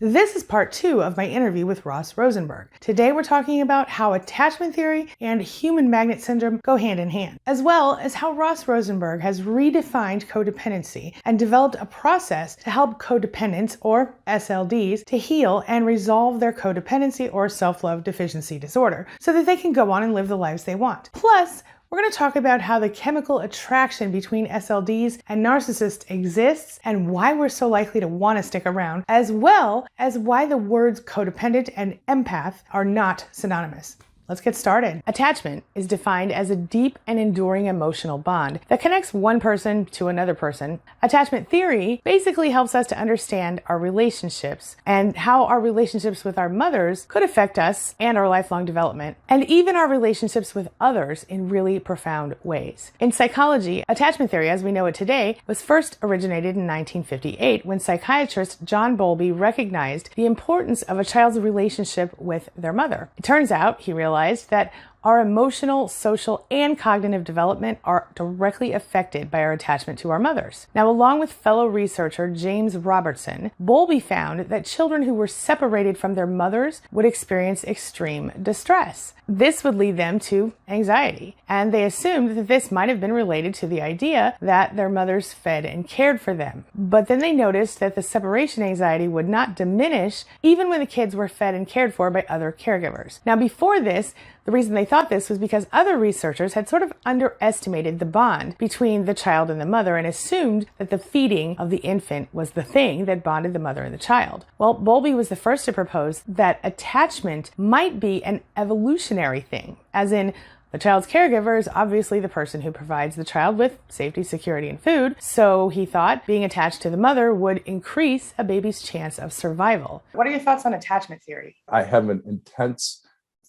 This is part 2 of my interview with Ross Rosenberg. Today we're talking about how attachment theory and human magnet syndrome go hand in hand, as well as how Ross Rosenberg has redefined codependency and developed a process to help codependents, or SLDs, to heal and resolve their codependency or self-love deficiency disorder so that they can go on and live the lives they want. Plus, we're going to talk about how the chemical attraction between SLDs and narcissists exists and why we're so likely to want to stick around, as well as why the words codependent and empath are not synonymous. Let's get started. Attachment is defined as a deep and enduring emotional bond that connects one person to another person. Attachment theory basically helps us to understand our relationships and how our relationships with our mothers could affect us and our lifelong development, and even our relationships with others in really profound ways. In psychology, attachment theory, as we know it today, was first originated in 1958 when psychiatrist John Bowlby recognized the importance of a child's relationship with their mother. It turns out he realized that our emotional, social, and cognitive development are directly affected by our attachment to our mothers. Now, along with fellow researcher James Robertson, Bowlby found that children who were separated from their mothers would experience extreme distress. This would lead them to anxiety, and they assumed that this might have been related to the idea that their mothers fed and cared for them. But then they noticed that the separation anxiety would not diminish even when the kids were fed and cared for by other caregivers. Now, before this, the reason they thought this was because other researchers had sort of underestimated the bond between the child and the mother and assumed that the feeding of the infant was the thing that bonded the mother and the child. Well, Bowlby was the first to propose that attachment might be an evolutionary thing, as in the child's caregiver is obviously the person who provides the child with safety, security, and food, so he thought being attached to the mother would increase a baby's chance of survival. What are your thoughts on attachment theory? I have an intense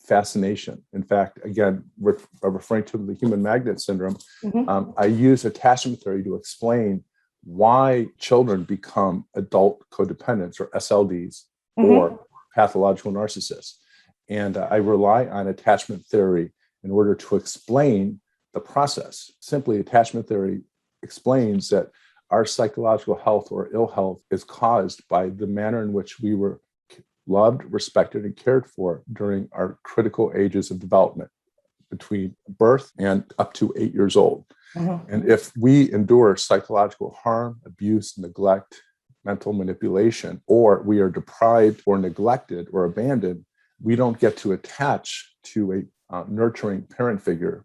fascination. In fact, again, referring to the human magnet syndrome, I use attachment theory to explain why children become adult codependents, or SLDs, or pathological narcissists. And I rely on attachment theory in order to explain the process. Simply, attachment theory explains that our psychological health or ill health is caused by the manner in which we were loved, respected, and cared for during our critical ages of development, between birth and up to 8 years old. And if we endure psychological harm, abuse, neglect, mental manipulation, or we are deprived or neglected or abandoned, we don't get to attach to a nurturing parent figure.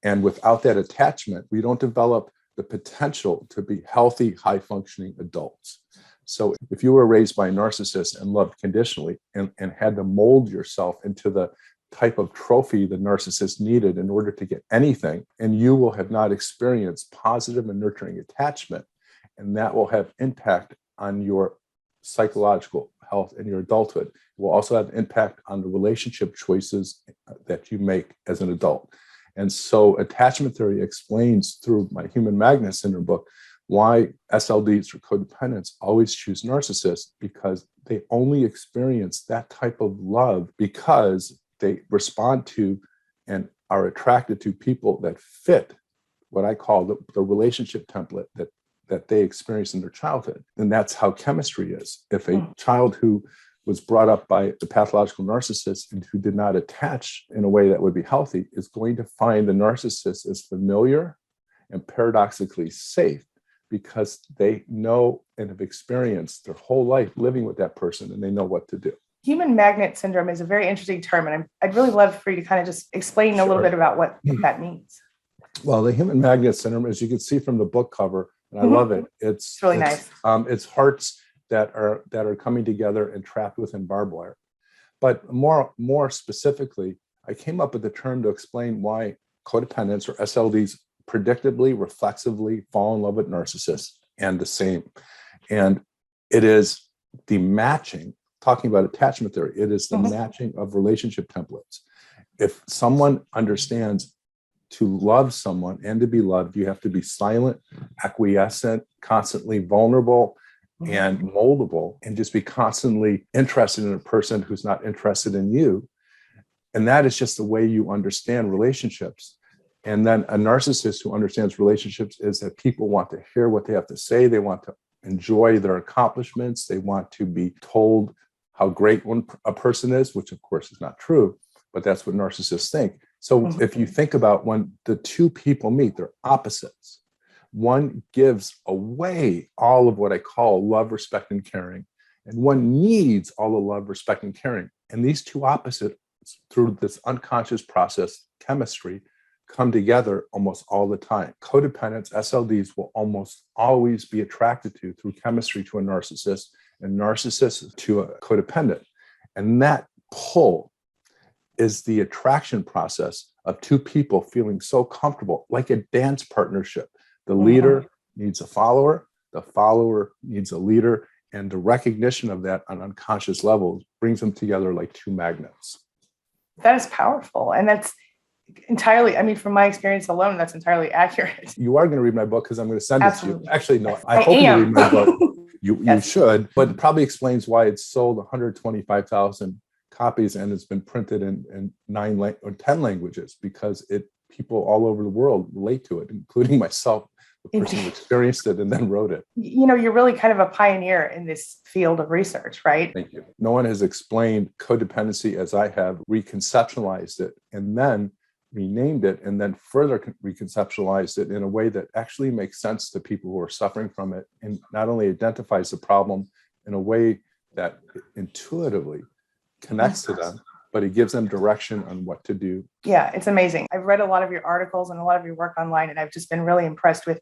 And without that attachment, we don't develop the potential to be healthy, high-functioning adults. So if you were raised by a narcissist and loved conditionally and had to mold yourself into the type of trophy the narcissist needed in order to get anything, and you will have not experienced positive and nurturing attachment, and that will have impact on your psychological health in your adulthood. It will also have impact on the relationship choices that you make as an adult. And so attachment theory explains through my human magnet syndrome book why SLDs or codependents always choose narcissists, because they only experience that type of love because they respond to and are attracted to people that fit what I call the relationship template that they experienced in their childhood. And that's how chemistry is. If a child who was brought up by the pathological narcissist and who did not attach in a way that would be healthy is going to find the narcissist as familiar and paradoxically safe, because they know and have experienced their whole life living with that person, and they know what to do. Human magnet syndrome is a very interesting term, and I'd really love for you to kind of just explain a little bit about what that means. Well, the human magnet syndrome, as you can see from the book cover, and I love it. It's really nice. It's hearts that are coming together and trapped within barbed wire. But more specifically, I came up with the term to explain why codependents, or SLDs, predictably, reflexively fall in love with narcissists, and the same. And it is the matching, talking about attachment theory, it is the matching of relationship templates. If someone understands to love someone and to be loved, you have to be silent, acquiescent, constantly vulnerable, and moldable, and just be constantly interested in a person who's not interested in you. And that is just the way you understand relationships. And then a narcissist who understands relationships is that people want to hear what they have to say. They want to enjoy their accomplishments. They want to be told how great a person is, which of course is not true, but that's what narcissists think. So if you think about when the two people meet, they're opposites. One gives away all of what I call love, respect, and caring, and one needs all the love, respect, and caring. And these two opposites, through this unconscious process, chemistry, come together almost all the time. Codependents, SLDs, will almost always be attracted to, through chemistry, to a narcissist, and narcissists to a codependent. And that pull is the attraction process of two people feeling so comfortable, like a dance partnership. The leader needs a follower, the follower needs a leader, and the recognition of that on unconscious levels brings them together like two magnets. That is powerful. And that's entirely, I mean, from my experience alone, that's entirely accurate. You are going to read my book because I'm going to send Absolutely. it to you. Actually, no, I hope you read my book. You should, but it probably explains why it's sold 125,000 copies and it's been printed in 9 or 10 languages, because people all over the world relate to it, including myself, the person who experienced it and then wrote it. You know, you're really kind of a pioneer in this field of research, right? Thank you. No one has explained codependency as I have, reconceptualized it, and then renamed it, and then further reconceptualized it in a way that actually makes sense to people who are suffering from it, and not only identifies the problem in a way that intuitively connects to them, but it gives them direction on what to do. Yeah, it's amazing. I've read a lot of your articles and a lot of your work online, and I've just been really impressed with,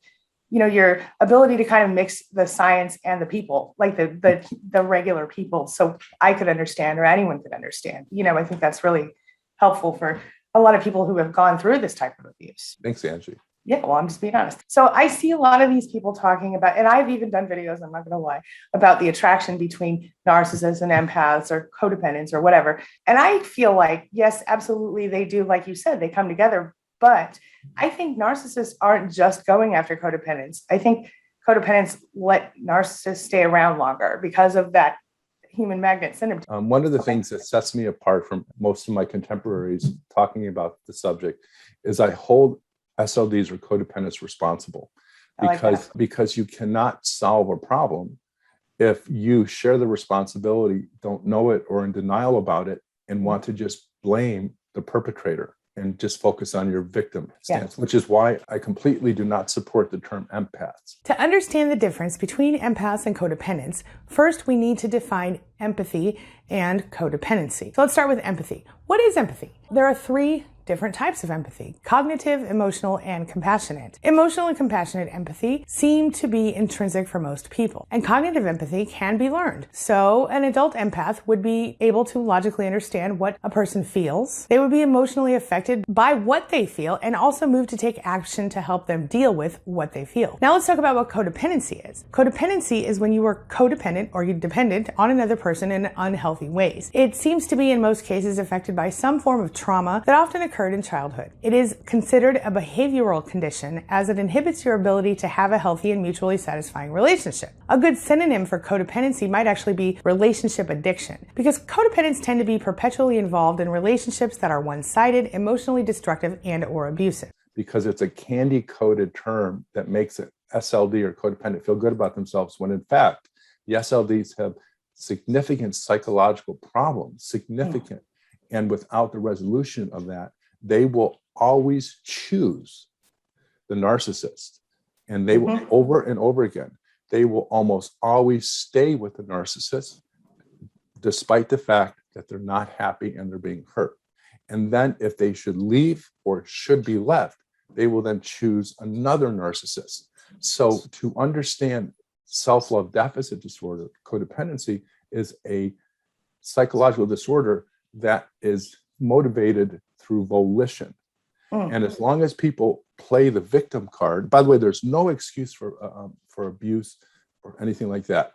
you know, your ability to kind of mix the science and the people, like the regular people, so I could understand, or anyone could understand. You know, I think that's really helpful for a lot of people who have gone through this type of abuse. Thanks, Angie. Yeah, well, I'm just being honest. So I see a lot of these people talking about, and I've even done videos, I'm not going to lie, about the attraction between narcissists and empaths or codependents or whatever. And I feel like, yes, absolutely, they do. Like you said, they come together. But I think narcissists aren't just going after codependents. I think codependents let narcissists stay around longer because of that human magnet syndrome. One of the things that sets me apart from most of my contemporaries talking about the subject is I hold SLDs or codependents responsible, because you cannot solve a problem if you share the responsibility, don't know it, or in denial about it, and want to just blame the perpetrator and just focus on your victim stance, which is why I completely do not support the term empaths. To understand the difference between empaths and codependents, first we need to define empathy and codependency. So let's start with empathy. What is empathy? There are 3 different types of empathy: cognitive, emotional, and compassionate. Emotional and compassionate empathy seem to be intrinsic for most people, and cognitive empathy can be learned. So an adult empath would be able to logically understand what a person feels. They would be emotionally affected by what they feel and also move to take action to help them deal with what they feel. Now let's talk about what codependency is. Codependency is when you are codependent or you're dependent on another person in unhealthy ways. It seems to be in most cases affected by some form of trauma that often occurs in childhood. It is considered a behavioral condition as it inhibits your ability to have a healthy and mutually satisfying relationship. A good synonym for codependency might actually be relationship addiction, because codependents tend to be perpetually involved in relationships that are one-sided, emotionally destructive, and or abusive. Because it's a candy-coated term that makes an SLD or codependent feel good about themselves, when in fact, the SLDs have significant psychological problems, significant. And without the resolution of that, they will always choose the narcissist. And they will, over and over again, they will almost always stay with the narcissist, despite the fact that they're not happy and they're being hurt. And then if they should leave or should be left, they will then choose another narcissist. So to understand self-love deficit disorder, codependency is a psychological disorder that is motivated through volition. And as long as people play the victim card, by the way, there's no excuse for abuse or anything like that.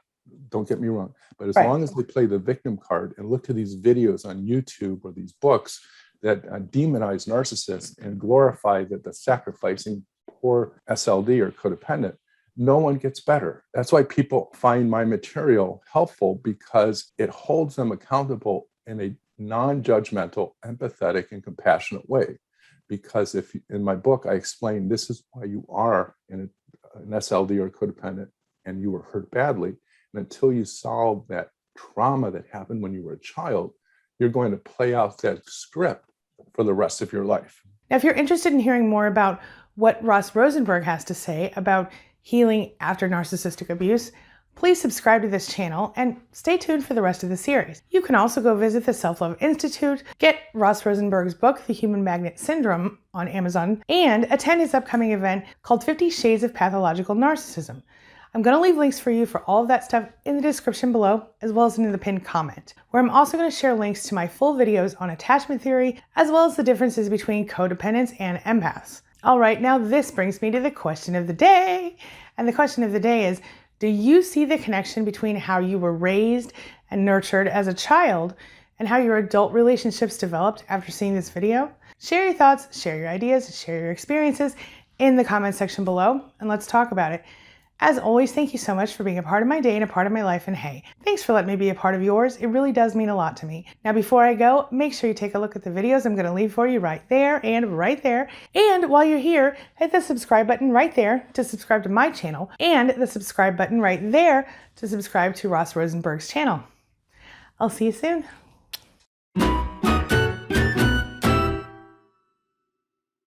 Don't get me wrong. But as long as they play the victim card and look to these videos on YouTube or these books that demonize narcissists and glorify the sacrificing poor SLD or codependent, no one gets better. That's why people find my material helpful, because it holds them accountable in a non-judgmental, empathetic, and compassionate way. Because if in my book, I explain this is why you are in an SLD or codependent and you were hurt badly. And until you solve that trauma that happened when you were a child, you're going to play out that script for the rest of your life. Now, if you're interested in hearing more about what Ross Rosenberg has to say about healing after narcissistic abuse, please subscribe to this channel and stay tuned for the rest of the series. You can also go visit the Self-Love Institute, get Ross Rosenberg's book, The Human Magnet Syndrome, on Amazon, and attend his upcoming event called 50 Shades of Pathological Narcissism. I'm going to leave links for you for all of that stuff in the description below, as well as in the pinned comment, where I'm also going to share links to my full videos on attachment theory, as well as the differences between codependents and empaths. All right, now this brings me to the question of the day. And the question of the day is, do you see the connection between how you were raised and nurtured as a child and how your adult relationships developed after seeing this video? Share your thoughts, share your ideas, share your experiences in the comment section below, and let's talk about it. As always, thank you so much for being a part of my day and a part of my life, and hey, thanks for letting me be a part of yours. It really does mean a lot to me. Now, before I go, make sure you take a look at the videos I'm going to leave for you right there and right there. And while you're here, hit the subscribe button right there to subscribe to my channel, and the subscribe button right there to subscribe to Ross Rosenberg's channel. I'll see you soon.